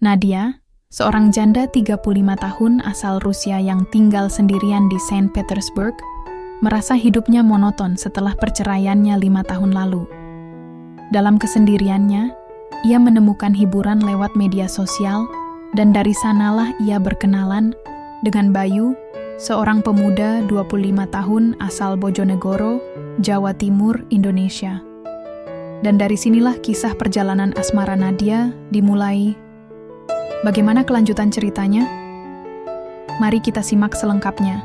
Nadia, seorang janda 35 tahun asal Rusia yang tinggal sendirian di Saint Petersburg, merasa hidupnya monoton setelah perceraiannya 5 tahun lalu. Dalam kesendiriannya, ia menemukan hiburan lewat media sosial, dan dari sanalah ia berkenalan dengan Bayu, seorang pemuda 25 tahun asal Bojonegoro, Jawa Timur, Indonesia. Dan dari sinilah kisah perjalanan asmara Nadia dimulai. Bagaimana kelanjutan ceritanya? Mari kita simak selengkapnya.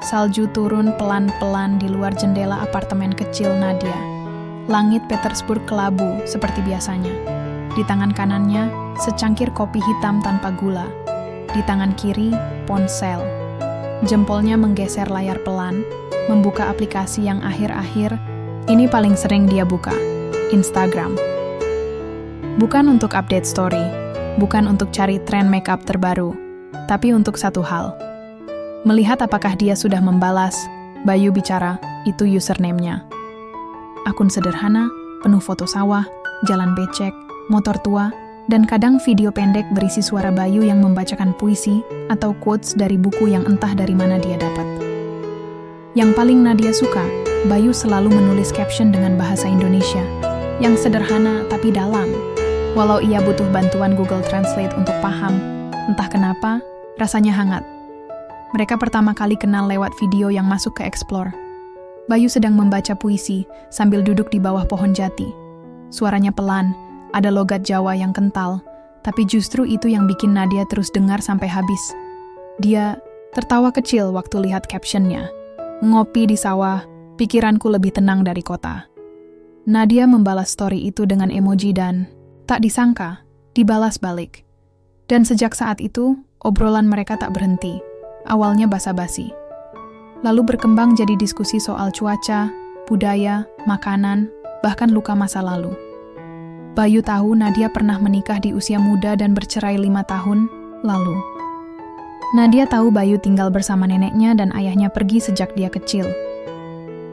Salju turun pelan-pelan di luar jendela apartemen kecil Nadia. Langit Petersburg kelabu seperti biasanya. Di tangan kanannya, secangkir kopi hitam tanpa gula. Di tangan kiri, ponsel. Jempolnya menggeser layar pelan, membuka aplikasi yang akhir-akhir ini paling sering dia buka, Instagram. Bukan untuk update story, bukan untuk cari tren makeup terbaru, tapi untuk satu hal. Melihat apakah dia sudah membalas, Bayu bicara, itu username-nya. Akun sederhana, penuh foto sawah, jalan becek, motor tua, dan kadang video pendek berisi suara Bayu yang membacakan puisi atau quotes dari buku yang entah dari mana dia dapat. Yang paling Nadia suka, Bayu selalu menulis caption dengan bahasa Indonesia, yang sederhana tapi dalam. Walau ia butuh bantuan Google Translate untuk paham, entah kenapa, rasanya hangat. Mereka pertama kali kenal lewat video yang masuk ke Explore. Bayu sedang membaca puisi sambil duduk di bawah pohon jati. Suaranya pelan, ada logat Jawa yang kental, tapi justru itu yang bikin Nadia terus dengar sampai habis. Dia tertawa kecil waktu lihat captionnya. Ngopi di sawah, pikiranku lebih tenang dari kota. Nadia membalas story itu dengan emoji dan tak disangka, dibalas balik. Dan sejak saat itu, obrolan mereka tak berhenti. Awalnya basa-basi. Lalu berkembang jadi diskusi soal cuaca, budaya, makanan, bahkan luka masa lalu. Bayu tahu Nadia pernah menikah di usia muda dan bercerai 5 tahun lalu. Nadia tahu Bayu tinggal bersama neneknya dan ayahnya pergi sejak dia kecil.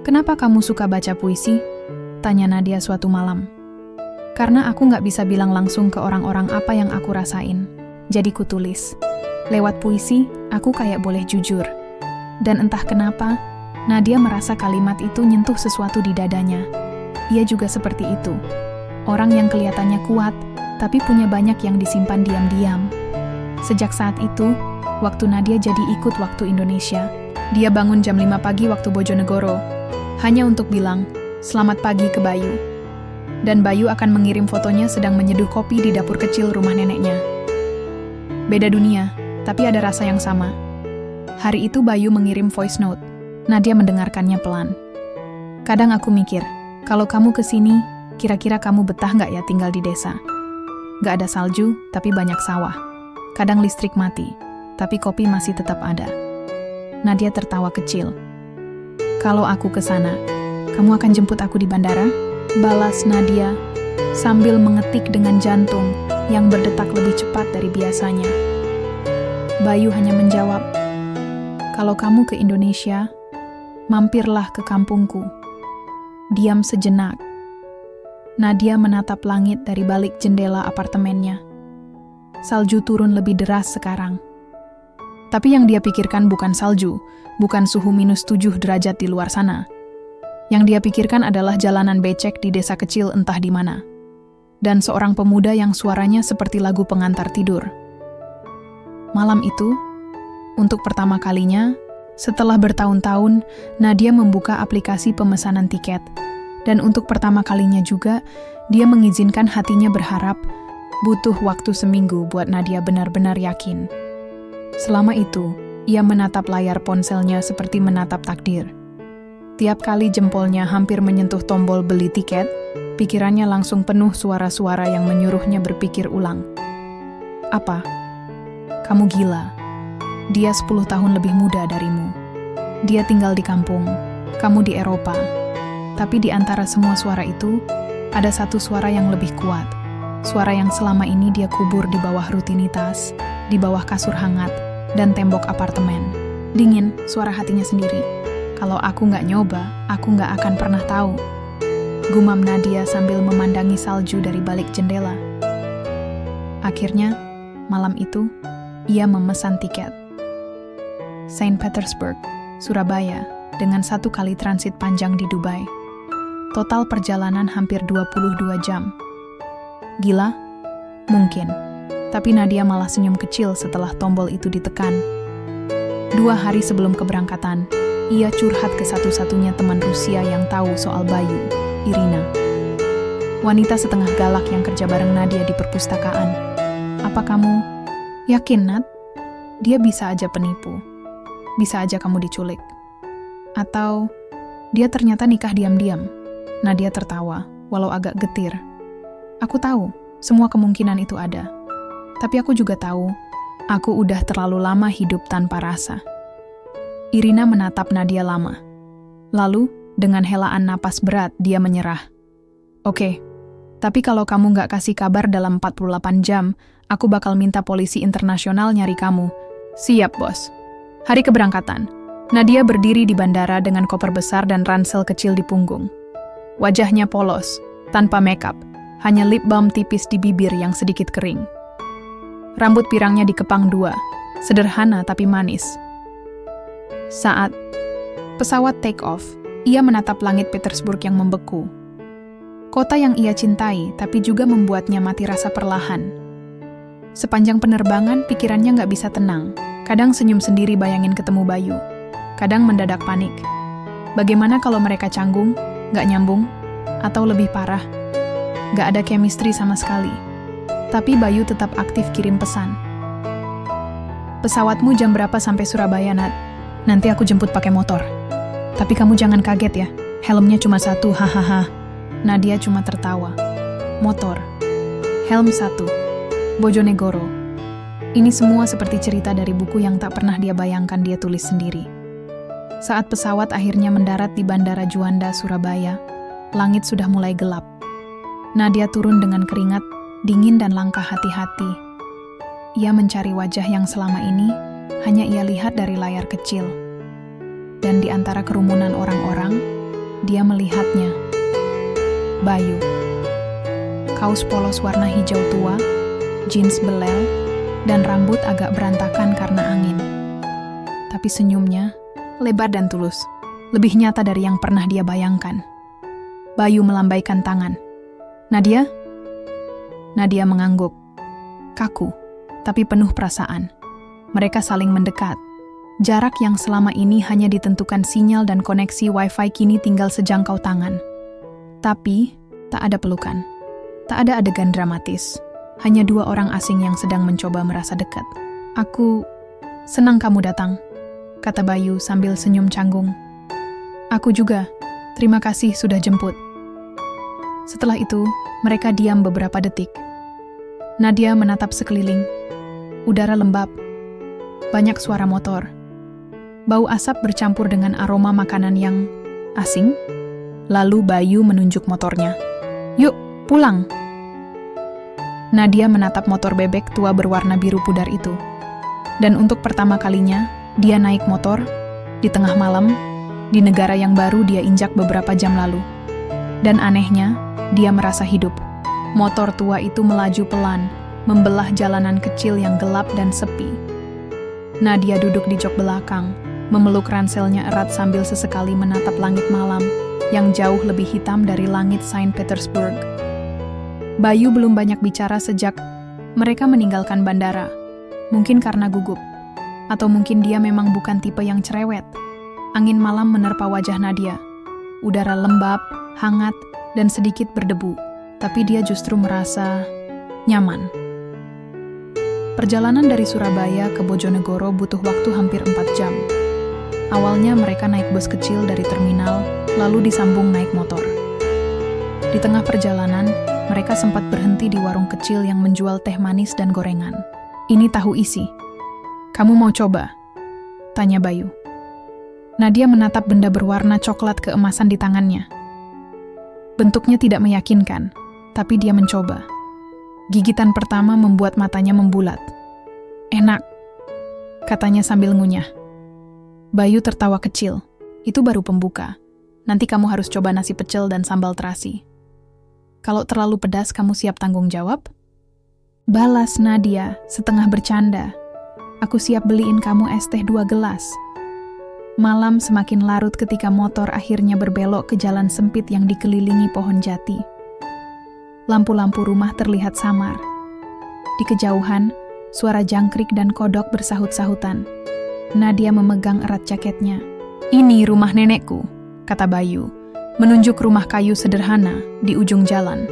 "Kenapa kamu suka baca puisi?" tanya Nadia suatu malam. "Karena aku nggak bisa bilang langsung ke orang-orang apa yang aku rasain. Jadi kutulis. Lewat puisi, aku kayak boleh jujur." Dan entah kenapa, Nadia merasa kalimat itu nyentuh sesuatu di dadanya. Ia juga seperti itu. Orang yang kelihatannya kuat, tapi punya banyak yang disimpan diam-diam. Sejak saat itu, waktu Nadia jadi ikut waktu Indonesia, dia bangun jam 5 pagi waktu Bojonegoro, hanya untuk bilang, "Selamat pagi" ke Bayu. Dan Bayu akan mengirim fotonya sedang menyeduh kopi di dapur kecil rumah neneknya. Beda dunia, tapi ada rasa yang sama. Hari itu Bayu mengirim voice note. Nadia mendengarkannya pelan. "Kadang aku mikir, kalau kamu kesini, kira-kira kamu betah nggak ya tinggal di desa? Nggak ada salju, tapi banyak sawah. Kadang listrik mati, tapi kopi masih tetap ada." Nadia tertawa kecil. "Kalau aku kesana, kamu akan jemput aku di bandara?" balas Nadia, sambil mengetik dengan jantung yang berdetak lebih cepat dari biasanya. Bayu hanya menjawab, "Kalau kamu ke Indonesia, mampirlah ke kampungku." Diam sejenak. Nadia menatap langit dari balik jendela apartemennya. Salju turun lebih deras sekarang. Tapi yang dia pikirkan bukan salju, bukan suhu -7 derajat di luar sana. Yang dia pikirkan adalah jalanan becek di desa kecil entah di mana. Dan seorang pemuda yang suaranya seperti lagu pengantar tidur. Malam itu, untuk pertama kalinya, setelah bertahun-tahun, Nadia membuka aplikasi pemesanan tiket. Dan untuk pertama kalinya juga, dia mengizinkan hatinya berharap, butuh waktu seminggu buat Nadia benar-benar yakin. Selama itu, ia menatap layar ponselnya seperti menatap takdir. Tiap kali jempolnya hampir menyentuh tombol beli tiket, pikirannya langsung penuh suara-suara yang menyuruhnya berpikir ulang. "Apa? Kamu gila. Dia 10 tahun lebih muda darimu. Dia tinggal di kampung, kamu di Eropa." Tapi di antara semua suara itu, ada satu suara yang lebih kuat. Suara yang selama ini dia kubur di bawah rutinitas, di bawah kasur hangat, dan tembok apartemen. Dingin, suara hatinya sendiri. "Kalau aku nggak nyoba, aku nggak akan pernah tahu." Gumam Nadia sambil memandangi salju dari balik jendela. Akhirnya, malam itu, ia memesan tiket. Saint Petersburg, Surabaya, dengan 1 kali transit panjang di Dubai. Total perjalanan hampir 22 jam. Gila? Mungkin. Tapi Nadia malah senyum kecil setelah tombol itu ditekan. 2 hari sebelum keberangkatan, ia curhat ke satu-satunya teman Rusia yang tahu soal Bayu, Irina. Wanita setengah galak yang kerja bareng Nadia di perpustakaan. Apa kamu yakin, Nat? Dia bisa aja penipu. Bisa aja kamu diculik. Atau dia ternyata nikah diam-diam. Nadia tertawa, walau agak getir. Aku tahu, semua kemungkinan itu ada. Tapi aku juga tahu, aku udah terlalu lama hidup tanpa rasa. Irina menatap Nadia lama. Lalu, dengan helaan napas berat, dia menyerah. Oke, tapi kalau kamu nggak kasih kabar dalam 48 jam, aku bakal minta polisi internasional nyari kamu. Siap, bos. Hari keberangkatan, Nadia berdiri di bandara dengan koper besar dan ransel kecil di punggung. Wajahnya polos, tanpa makeup, hanya lip balm tipis di bibir yang sedikit kering. Rambut pirangnya dikepang 2, sederhana tapi manis. Saat pesawat take off, ia menatap langit Petersburg yang membeku. Kota yang ia cintai, tapi juga membuatnya mati rasa perlahan. Sepanjang penerbangan, pikirannya nggak bisa tenang. Kadang senyum sendiri bayangin ketemu Bayu. Kadang mendadak panik. Bagaimana kalau mereka canggung, nggak nyambung, atau lebih parah, nggak ada chemistry sama sekali. Tapi Bayu tetap aktif kirim pesan. Pesawatmu jam berapa sampai Surabaya, Nat? Nanti aku jemput pakai motor. Tapi kamu jangan kaget ya, helmnya cuma 1, hahaha. Nadia cuma tertawa. Motor. Helm 1. Bojonegoro. Ini semua seperti cerita dari buku yang tak pernah dia bayangkan dia tulis sendiri. Saat pesawat akhirnya mendarat di Bandara Juanda, Surabaya, langit sudah mulai gelap. Nadia turun dengan keringat, dingin dan langkah hati-hati. Ia mencari wajah yang selama ini hanya ia lihat dari layar kecil. Dan di antara kerumunan orang-orang, dia melihatnya. Bayu. Kaos polos warna hijau tua, jeans belel, dan rambut agak berantakan karena angin. Tapi senyumnya lebar dan tulus, lebih nyata dari yang pernah dia bayangkan. Bayu melambaikan tangan. Nadia? Nadia mengangguk. Kaku, tapi penuh perasaan. Mereka saling mendekat. Jarak yang selama ini hanya ditentukan sinyal dan koneksi wifi kini tinggal sejangkau tangan. Tapi, tak ada pelukan. Tak ada adegan dramatis. Hanya 2 orang asing yang sedang mencoba merasa dekat. Aku senang kamu datang, kata Bayu sambil senyum canggung. Aku juga, terima kasih sudah jemput. Setelah itu, mereka diam beberapa detik. Nadia menatap sekeliling. Udara lembab. Banyak suara motor. Bau asap bercampur dengan aroma makanan yang asing. Lalu Bayu menunjuk motornya. Yuk, pulang. Nadia menatap motor bebek tua berwarna biru pudar itu. Dan untuk pertama kalinya, dia naik motor di tengah malam, di negara yang baru dia injak beberapa jam lalu. Dan anehnya, dia merasa hidup. Motor tua itu melaju pelan, membelah jalanan kecil yang gelap dan sepi. Nadia duduk di jok belakang, memeluk ranselnya erat sambil sesekali menatap langit malam yang jauh lebih hitam dari langit Saint Petersburg. Bayu belum banyak bicara sejak mereka meninggalkan bandara. Mungkin karena gugup, atau mungkin dia memang bukan tipe yang cerewet. Angin malam menerpa wajah Nadia. Udara lembab, hangat, dan sedikit berdebu. Tapi dia justru merasa nyaman. Perjalanan dari Surabaya ke Bojonegoro butuh waktu hampir 4 jam. Awalnya mereka naik bus kecil dari terminal, lalu disambung naik motor. Di tengah perjalanan, mereka sempat berhenti di warung kecil yang menjual teh manis dan gorengan. Ini tahu isi. Kamu mau coba? Tanya Bayu. Nadia menatap benda berwarna coklat keemasan di tangannya. Bentuknya tidak meyakinkan, tapi dia mencoba. Gigitan pertama membuat matanya membulat. Enak, katanya sambil ngunyah. Bayu tertawa kecil. Itu baru pembuka. Nanti kamu harus coba nasi pecel dan sambal terasi. Kalau terlalu pedas, kamu siap tanggung jawab? Balas Nadia setengah bercanda. Aku siap beliin kamu es teh 2 gelas. Malam semakin larut ketika motor akhirnya berbelok ke jalan sempit yang dikelilingi pohon jati. Lampu-lampu rumah terlihat samar. Di kejauhan, suara jangkrik dan kodok bersahut-sahutan. Nadia memegang erat jaketnya. "Ini rumah nenekku," kata Bayu, menunjuk rumah kayu sederhana di ujung jalan.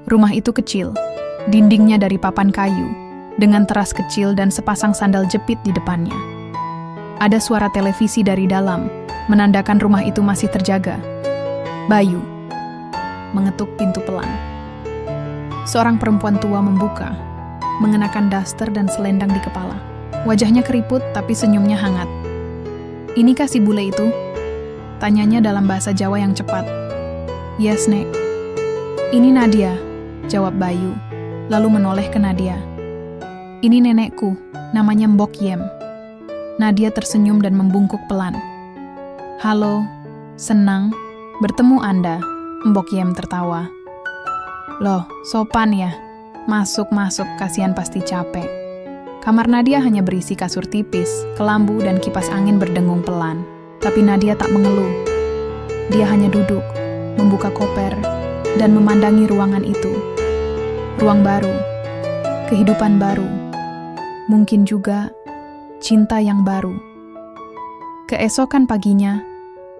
Rumah itu kecil, dindingnya dari papan kayu, dengan teras kecil dan sepasang sandal jepit di depannya. Ada suara televisi dari dalam, menandakan rumah itu masih terjaga. Bayu mengetuk pintu pelan. Seorang perempuan tua membuka, mengenakan daster dan selendang di kepala. Wajahnya keriput tapi senyumnya hangat. "Inikah si bule itu?" tanyanya dalam bahasa Jawa yang cepat. "Yes, Nek." "Ini Nadia," jawab Bayu, lalu menoleh ke Nadia. "Ini nenekku, namanya Mbok Yem." Nadia tersenyum dan membungkuk pelan. "Halo, senang bertemu Anda," Mbok Yem tertawa. "Loh, sopan ya? Masuk, kasihan pasti capek." Kamar Nadia hanya berisi kasur tipis, kelambu, dan kipas angin berdengung pelan. Tapi Nadia tak mengeluh. Dia hanya duduk, membuka koper, dan memandangi ruangan itu. Ruang baru, kehidupan baru, mungkin juga cinta yang baru. Keesokan paginya,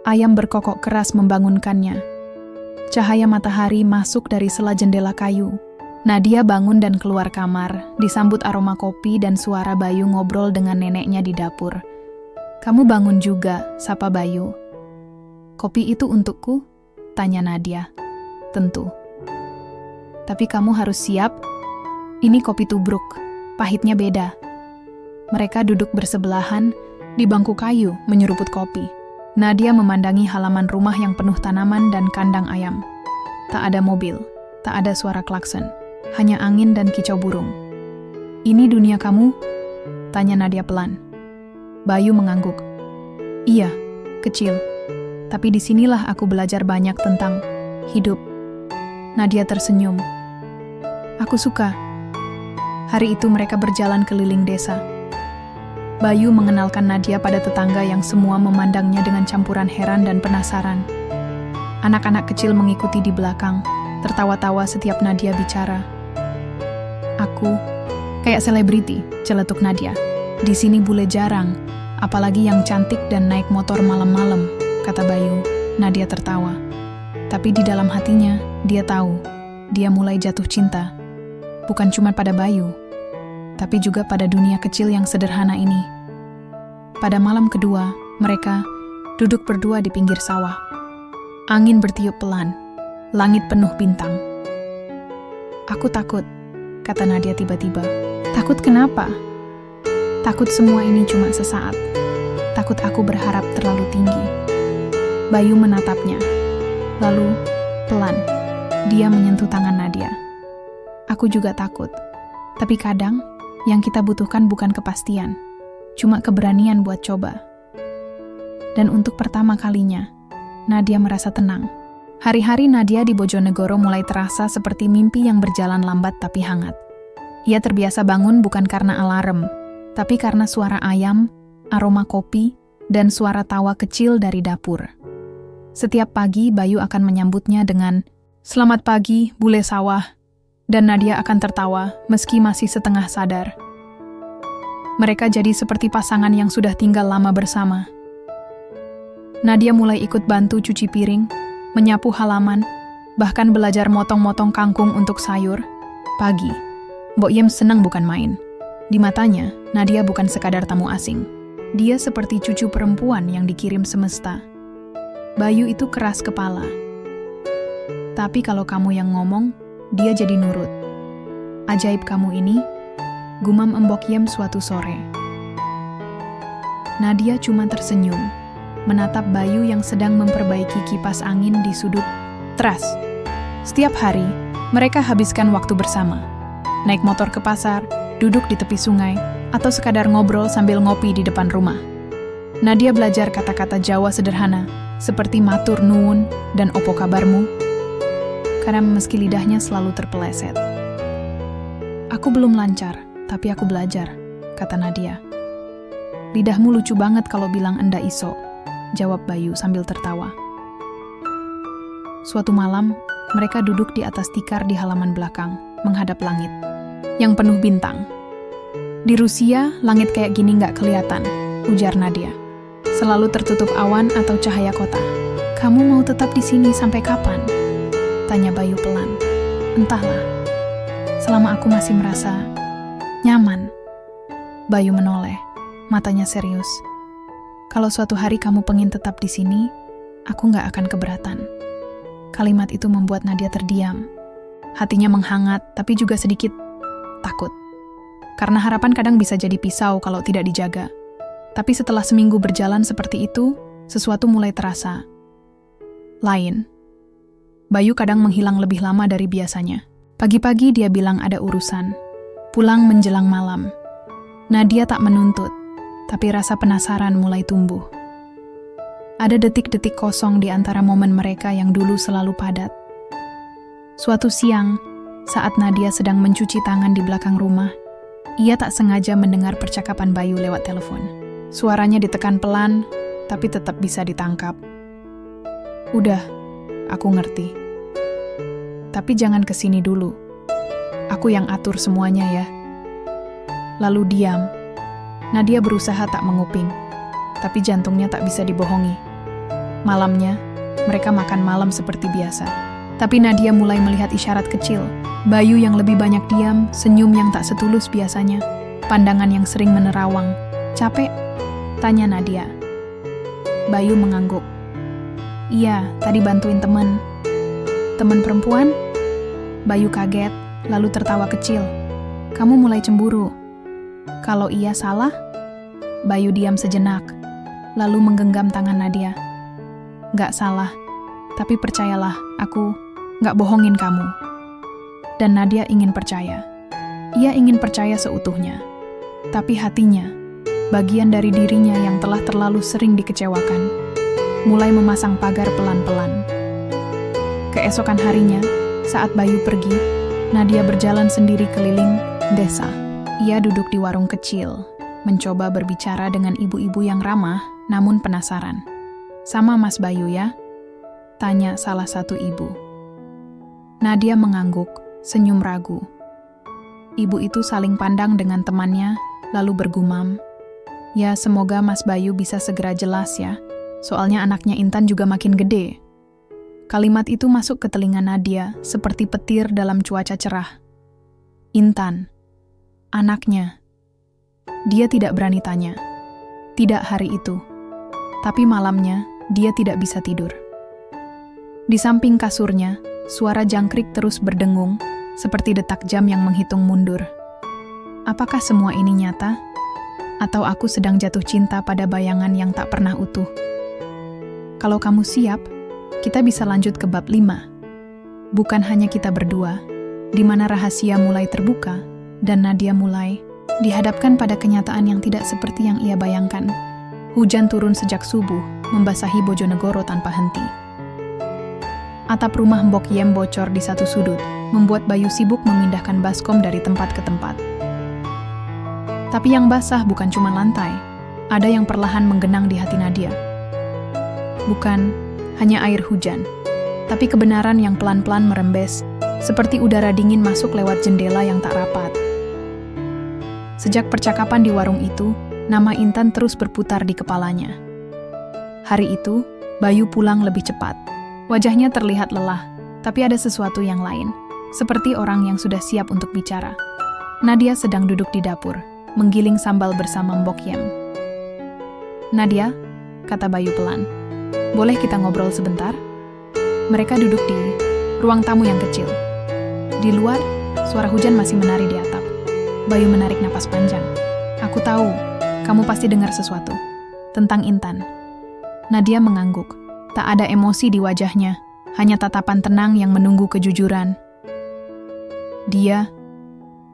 ayam berkokok keras membangunkannya. Cahaya matahari masuk dari sela jendela kayu. Nadia bangun dan keluar kamar, disambut aroma kopi dan suara Bayu ngobrol dengan neneknya di dapur. "Kamu bangun juga," sapa Bayu. "Kopi itu untukku?" tanya Nadia. "Tentu. Tapi kamu harus siap, ini kopi tubruk, pahitnya beda." Mereka duduk bersebelahan di bangku kayu menyeruput kopi. Nadia memandangi halaman rumah yang penuh tanaman dan kandang ayam. Tak ada mobil, tak ada suara klakson, hanya angin dan kicau burung. "Ini dunia kamu?" tanya Nadia pelan. Bayu mengangguk. "Iya, kecil. Tapi disinilah aku belajar banyak tentang hidup." Nadia tersenyum. "Aku suka." Hari itu mereka berjalan keliling desa. Bayu mengenalkan Nadia pada tetangga yang semua memandangnya dengan campuran heran dan penasaran. Anak-anak kecil mengikuti di belakang, tertawa-tawa setiap Nadia bicara. "Aku kayak selebriti," celetuk Nadia. "Di sini bule jarang, apalagi yang cantik dan naik motor malam-malam," kata Bayu. Nadia tertawa. Tapi di dalam hatinya, dia tahu, dia mulai jatuh cinta. Bukan cuma pada Bayu, tapi juga pada dunia kecil yang sederhana ini. Pada malam kedua, mereka duduk berdua di pinggir sawah. Angin bertiup pelan, langit penuh bintang. "Aku takut," kata Nadia tiba-tiba. "Takut kenapa?" "Takut semua ini cuma sesaat. Takut aku berharap terlalu tinggi." Bayu menatapnya. Lalu, pelan, dia menyentuh tangan Nadia. "Aku juga takut. Tapi kadang, yang kita butuhkan bukan kepastian, cuma keberanian buat coba." Dan untuk pertama kalinya, Nadia merasa tenang. Hari-hari Nadia di Bojonegoro mulai terasa seperti mimpi yang berjalan lambat tapi hangat. Ia terbiasa bangun bukan karena alarm, tapi karena suara ayam, aroma kopi, dan suara tawa kecil dari dapur. Setiap pagi Bayu akan menyambutnya dengan, "Selamat pagi, bule sawah," dan Nadia akan tertawa meski masih setengah sadar. Mereka jadi seperti pasangan yang sudah tinggal lama bersama. Nadia mulai ikut bantu cuci piring, menyapu halaman, bahkan belajar motong-motong kangkung untuk sayur. Pagi, Mbok Yem senang bukan main. Di matanya, Nadia bukan sekadar tamu asing. Dia seperti cucu perempuan yang dikirim semesta. Bayu itu keras kepala. Tapi kalau kamu yang ngomong, dia jadi nurut. "Ajaib kamu ini," gumam Mbok Yem suatu sore. Nadia cuma tersenyum, menatap Bayu yang sedang memperbaiki kipas angin di sudut teras. Setiap hari, mereka habiskan waktu bersama. Naik motor ke pasar, duduk di tepi sungai, atau sekadar ngobrol sambil ngopi di depan rumah. Nadia belajar kata-kata Jawa sederhana, seperti matur nuwun dan opo kabarmu, karena meski lidahnya selalu terpeleset. Aku belum lancar, tapi aku belajar, kata Nadia. Lidahmu lucu banget kalau bilang enda iso, jawab Bayu sambil tertawa. Suatu malam, mereka duduk di atas tikar di halaman belakang, menghadap langit yang penuh bintang. Di Rusia, langit kayak gini nggak kelihatan, ujar Nadia. Selalu tertutup awan atau cahaya kota. Kamu mau tetap di sini sampai kapan? Tanya Bayu pelan. Entahlah. Selama aku masih merasa nyaman. Bayu menoleh, matanya serius. Kalau suatu hari kamu pengen tetap di sini, aku nggak akan keberatan. Kalimat itu membuat Nadia terdiam. Hatinya menghangat, tapi juga sedikit takut. Karena harapan kadang bisa jadi pisau kalau tidak dijaga. Tapi setelah seminggu berjalan seperti itu, sesuatu mulai terasa lain. Bayu kadang menghilang lebih lama dari biasanya. Pagi-pagi dia bilang ada urusan. Pulang menjelang malam. Nadia tak menuntut, tapi rasa penasaran mulai tumbuh. Ada detik-detik kosong di antara momen mereka yang dulu selalu padat. Suatu siang, saat Nadia sedang mencuci tangan di belakang rumah, ia tak sengaja mendengar percakapan Bayu lewat telepon. Suaranya ditekan pelan, tapi tetap bisa ditangkap. Udah, aku ngerti. Tapi jangan kesini dulu. Aku yang atur semuanya ya. Lalu diam. Nadia berusaha tak menguping, tapi jantungnya tak bisa dibohongi. Malamnya, mereka makan malam seperti biasa. Tapi Nadia mulai melihat isyarat kecil. Bayu yang lebih banyak diam, senyum yang tak setulus biasanya, pandangan yang sering menerawang. Capek? Tanya Nadia. Bayu mengangguk. Iya, tadi bantuin temen. Temen perempuan? Bayu kaget, lalu tertawa kecil. Kamu mulai cemburu. Kalau iya salah? Bayu diam sejenak, lalu menggenggam tangan Nadia. Gak salah, tapi percayalah, aku gak bohongin kamu. Dan Nadia ingin percaya. Ia ingin percaya seutuhnya. Tapi hatinya, bagian dari dirinya yang telah terlalu sering dikecewakan, mulai memasang pagar pelan-pelan. Keesokan harinya, saat Bayu pergi, Nadia berjalan sendiri keliling desa. Ia duduk di warung kecil, mencoba berbicara dengan ibu-ibu yang ramah, namun penasaran. Sama Mas Bayu ya? Tanya salah satu ibu. Nadia mengangguk, senyum ragu. Ibu itu saling pandang dengan temannya, lalu bergumam. Ya, semoga Mas Bayu bisa segera jelas ya, soalnya anaknya Intan juga makin gede. Kalimat itu masuk ke telinga Nadia seperti petir dalam cuaca cerah. Intan, anaknya. Dia tidak berani tanya. Tidak hari itu. Tapi malamnya, dia tidak bisa tidur. Di samping kasurnya, suara jangkrik terus berdengung, seperti detak jam yang menghitung mundur. Apakah semua ini nyata? Atau aku sedang jatuh cinta pada bayangan yang tak pernah utuh? Kalau kamu siap, kita bisa lanjut ke bab 5. Bukan hanya kita berdua, di mana rahasia mulai terbuka, dan Nadia mulai dihadapkan pada kenyataan yang tidak seperti yang ia bayangkan. Hujan turun sejak subuh, membasahi Bojonegoro tanpa henti. Atap rumah Mbok Yem bocor di satu sudut, membuat Bayu sibuk memindahkan baskom dari tempat ke tempat. Tapi yang basah bukan cuma lantai, ada yang perlahan menggenang di hati Nadia. Bukan hanya air hujan, tapi kebenaran yang pelan-pelan merembes, seperti udara dingin masuk lewat jendela yang tak rapat. Sejak percakapan di warung itu, nama Intan terus berputar di kepalanya. Hari itu, Bayu pulang lebih cepat. Wajahnya terlihat lelah, tapi ada sesuatu yang lain, seperti orang yang sudah siap untuk bicara. Nadia sedang duduk di dapur, menggiling sambal bersama Mbok Yem. Nadia, kata Bayu pelan, boleh kita ngobrol sebentar? Mereka duduk di ruang tamu yang kecil. Di luar, suara hujan masih menari di atap. Bayu menarik napas panjang. Aku tahu, kamu pasti dengar sesuatu. Tentang Intan. Nadia mengangguk. Tak ada emosi di wajahnya, hanya tatapan tenang yang menunggu kejujuran. Dia,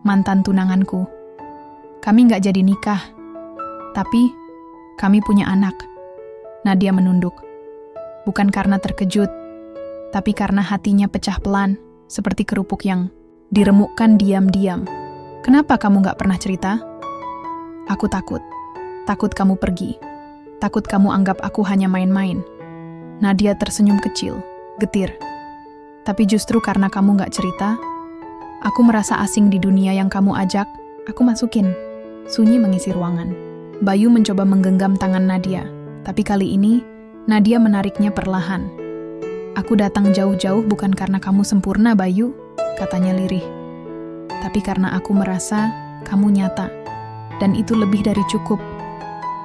mantan tunanganku. Kami gak jadi nikah. Tapi, kami punya anak. Nadia menunduk. Bukan karena terkejut, tapi karena hatinya pecah pelan, seperti kerupuk yang diremukkan diam-diam. Kenapa kamu gak pernah cerita? Aku takut. Takut kamu pergi. Takut kamu anggap aku hanya main-main. Nadia tersenyum kecil, getir. Tapi justru karena kamu gak cerita, aku merasa asing di dunia yang kamu ajak. Aku masukin. Sunyi mengisi ruangan. Bayu mencoba menggenggam tangan Nadia, tapi kali ini Nadia menariknya perlahan. Aku datang jauh-jauh bukan karena kamu sempurna, Bayu, katanya lirih. Tapi karena aku merasa kamu nyata, dan itu lebih dari cukup.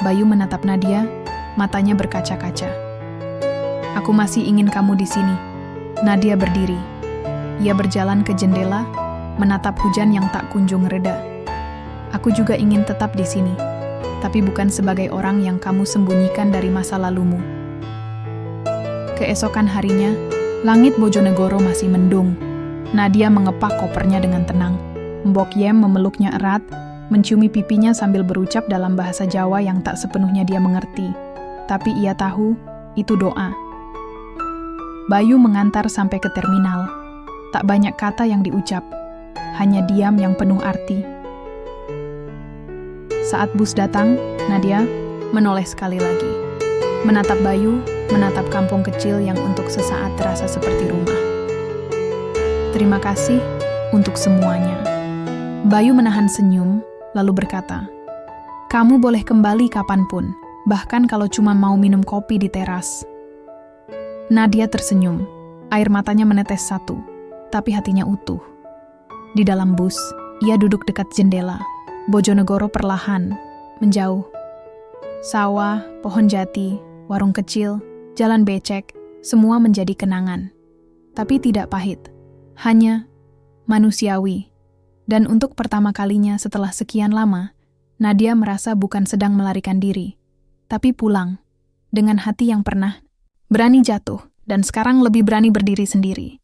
Bayu menatap Nadia, matanya berkaca-kaca. Aku masih ingin kamu di sini. Nadia berdiri. Ia berjalan ke jendela, menatap hujan yang tak kunjung reda. Aku juga ingin tetap di sini, tapi bukan sebagai orang yang kamu sembunyikan dari masa lalumu. Keesokan harinya, langit Bojonegoro masih mendung. Nadia mengepak kopernya dengan tenang. Mbok Yem memeluknya erat, menciumi pipinya sambil berucap dalam bahasa Jawa yang tak sepenuhnya dia mengerti. Tapi ia tahu, itu doa. Bayu mengantar sampai ke terminal. Tak banyak kata yang diucap, hanya diam yang penuh arti. Saat bus datang, Nadia menoleh sekali lagi. Menatap Bayu, menatap kampung kecil yang untuk sesaat terasa seperti rumah. Terima kasih untuk semuanya. Bayu menahan senyum, lalu berkata, kamu boleh kembali kapanpun, bahkan kalau cuma mau minum kopi di teras. Nadia tersenyum, air matanya menetes satu, tapi hatinya utuh. Di dalam bus, ia duduk dekat jendela. Bojonegoro perlahan menjauh. Sawah, pohon jati, warung kecil, jalan becek, semua menjadi kenangan. Tapi tidak pahit. Hanya manusiawi. Dan untuk pertama kalinya setelah sekian lama, Nadia merasa bukan sedang melarikan diri, tapi pulang, dengan hati yang pernah berani jatuh, dan sekarang lebih berani berdiri sendiri.